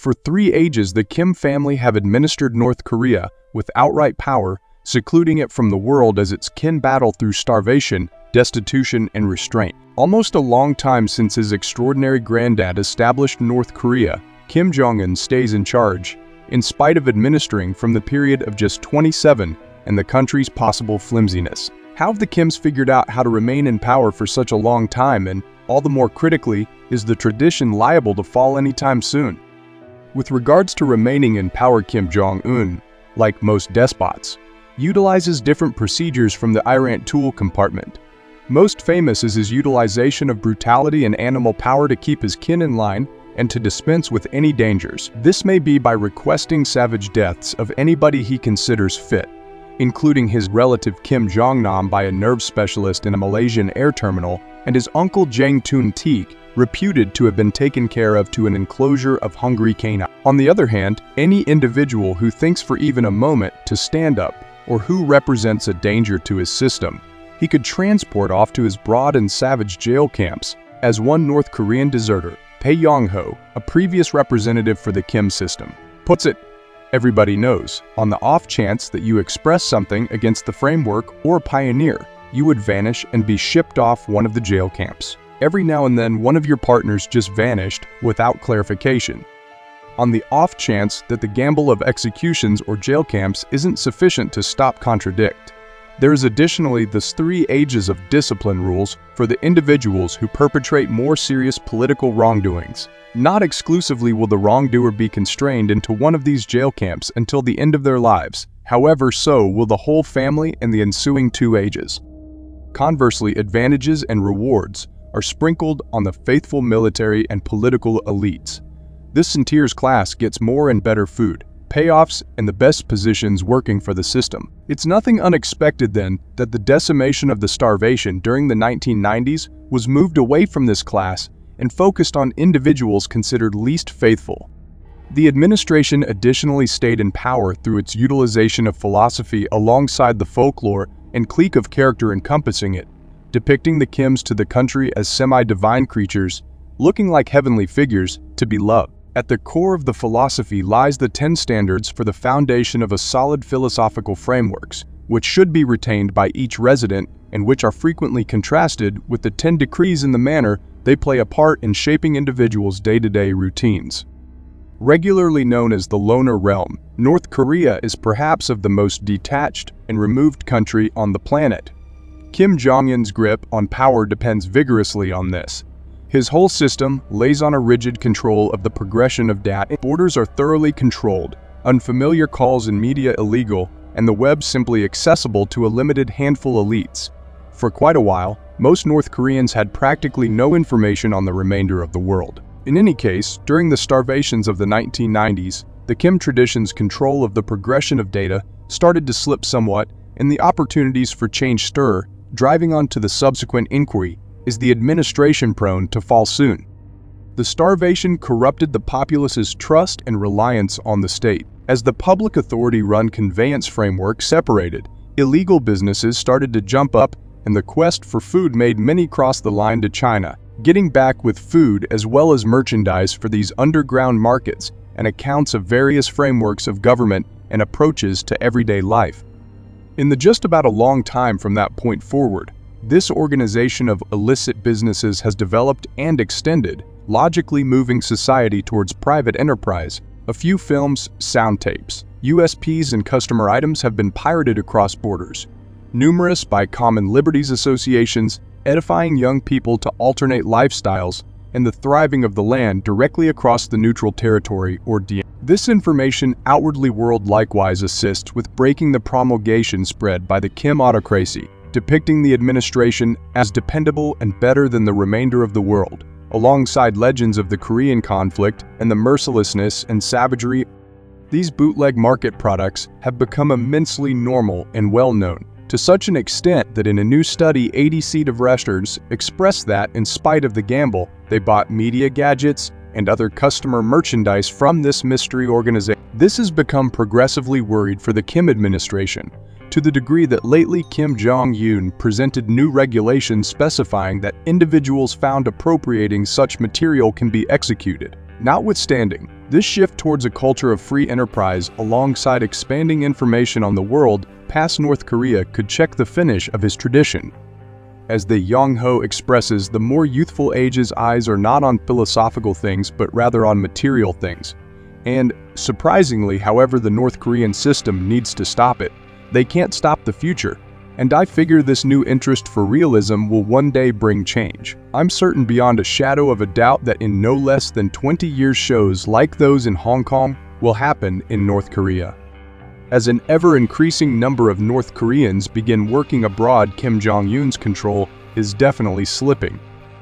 For 3 ages, the Kim family have administered North Korea with outright power, secluding it from the world as its kin battle through starvation, destitution, and restraint. Almost a long time since his extraordinary granddad established North Korea, Kim Jong-un stays in charge, in spite of administering from the period of just 27 and the country's possible flimsiness. How have the Kims figured out how to remain in power for such a long time, and, all the more critically, is the tradition liable to fall anytime soon? With regards to remaining in power, Kim Jong-un, like most despots, utilizes different procedures from the Irant tool compartment. Most famous is his utilization of brutality and animal power to keep his kin in line and to dispense with any dangers. This may be by requesting savage deaths of anybody he considers fit, including his relative Kim Jong-nam by a nerve specialist in a Malaysian air terminal, and his uncle Jang Tun-teek, reputed to have been taken care of to an enclosure of hungry canines. On the other hand, any individual who thinks for even a moment to stand up, or who represents a danger to his system, he could transport off to his broad and savage jail camps, as one North Korean deserter, Pae Yong-ho, a previous representative for the Kim system, puts it. Everybody knows, on the off chance that you express something against the framework or pioneer, you would vanish and be shipped off one of the jail camps. Every now and then one of your partners just vanished without clarification. On the off chance that the gamble of executions or jail camps isn't sufficient to stop contradict, there is additionally the 3 ages of discipline rules for the individuals who perpetrate more serious political wrongdoings. Not exclusively will the wrongdoer be constrained into one of these jail camps until the end of their lives, however, so will the whole family in the ensuing 2 ages. Conversely, advantages and rewards are sprinkled on the faithful military and political elites. This Centier's class gets more and better food, payoffs, and the best positions working for the system. It's nothing unexpected then that the decimation of the starvation during the 1990s was moved away from this class and focused on individuals considered least faithful. The administration additionally stayed in power through its utilization of philosophy alongside the folklore and clique of character encompassing it, depicting the Kims to the country as semi-divine creatures, looking like heavenly figures, to be loved. At the core of the philosophy lies the 10 standards for the foundation of a solid philosophical frameworks, which should be retained by each resident and which are frequently contrasted with the 10 decrees in the manner they play a part in shaping individuals' day-to-day routines. Regularly known as the Loner Realm, North Korea is perhaps of the most detached and removed country on the planet. Kim Jong-un's grip on power depends vigorously on this. His whole system lays on a rigid control of the progression of data. Borders are thoroughly controlled, unfamiliar calls and media illegal, and the web simply accessible to a limited handful elites. For quite a while, most North Koreans had practically no information on the remainder of the world. In any case, during the starvations of the 1990s, the Kim tradition's control of the progression of data started to slip somewhat, and the opportunities for change stir, driving on to the subsequent inquiry, is the administration prone to fall soon. The starvation corrupted the populace's trust and reliance on the state. As the public authority-run conveyance framework separated, illegal businesses started to jump up, and the quest for food made many cross the line to China, getting back with food as well as merchandise for these underground markets and accounts of various frameworks of government and approaches to everyday life. In the just about a long time from that point forward, this organization of illicit businesses has developed and extended, logically moving society towards private enterprise. A few films, sound tapes, USPs, and customer items have been pirated across borders, numerous by common liberties associations, edifying young people to alternate lifestyles, and the thriving of the land directly across the neutral territory or DM. This information outwardly world likewise assists with breaking the promulgation spread by the Kim autocracy, depicting the administration as dependable and better than the remainder of the world, alongside legends of the Korean conflict and the mercilessness and savagery. These bootleg market products have become immensely normal and well-known, to such an extent that in a new study 80% of Westerners expressed that, in spite of the gamble, they bought media gadgets and other customer merchandise from this mystery organization. This has become progressively worried for the Kim administration, to the degree that lately Kim Jong-un presented new regulations specifying that individuals found appropriating such material can be executed. Notwithstanding, This shift towards a culture of free enterprise alongside expanding information on the world past North Korea could check the finish of his tradition. As the Yong-ho expresses, the more youthful age's eyes are not on philosophical things but rather on material things. And, surprisingly, however, the North Korean system needs to stop it. They can't stop the future. And I figure this new interest for realism will one day bring change. I'm certain beyond a shadow of a doubt that in no less than 20 years shows like those in Hong Kong will happen in North Korea. As an ever-increasing number of North Koreans begin working abroad, Kim Jong-un's control is definitely slipping.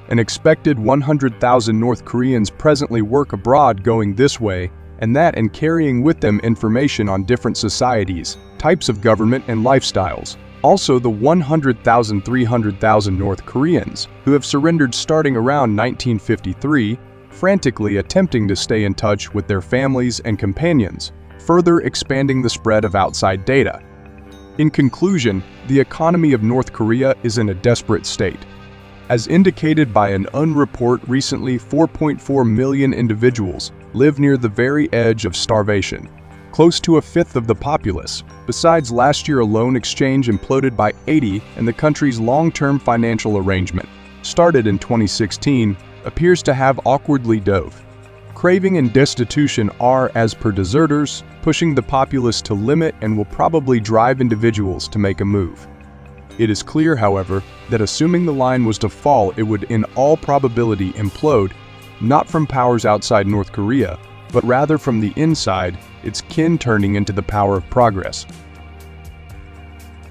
An expected 100,000 North Koreans presently work abroad going this way and that and carrying with them information on different societies, types of government and lifestyles. Also the 300,000 North Koreans who have surrendered starting around 1953, frantically attempting to stay in touch with their families and companions, further expanding the spread of outside data. In conclusion, the economy of North Korea is in a desperate state. As indicated by an UN report recently, 4.4 million individuals live near the very edge of starvation, close to a fifth of the populace. Besides, last year alone exchange imploded by 80 and the country's long-term financial arrangement, started in 2016, appears to have awkwardly dove. Craving and destitution are, as per deserters, pushing the populace to limit and will probably drive individuals to make a move. It is clear, however, that assuming the line was to fall, it would in all probability implode, not from powers outside North Korea, but rather from the inside, its kin turning into the power of progress.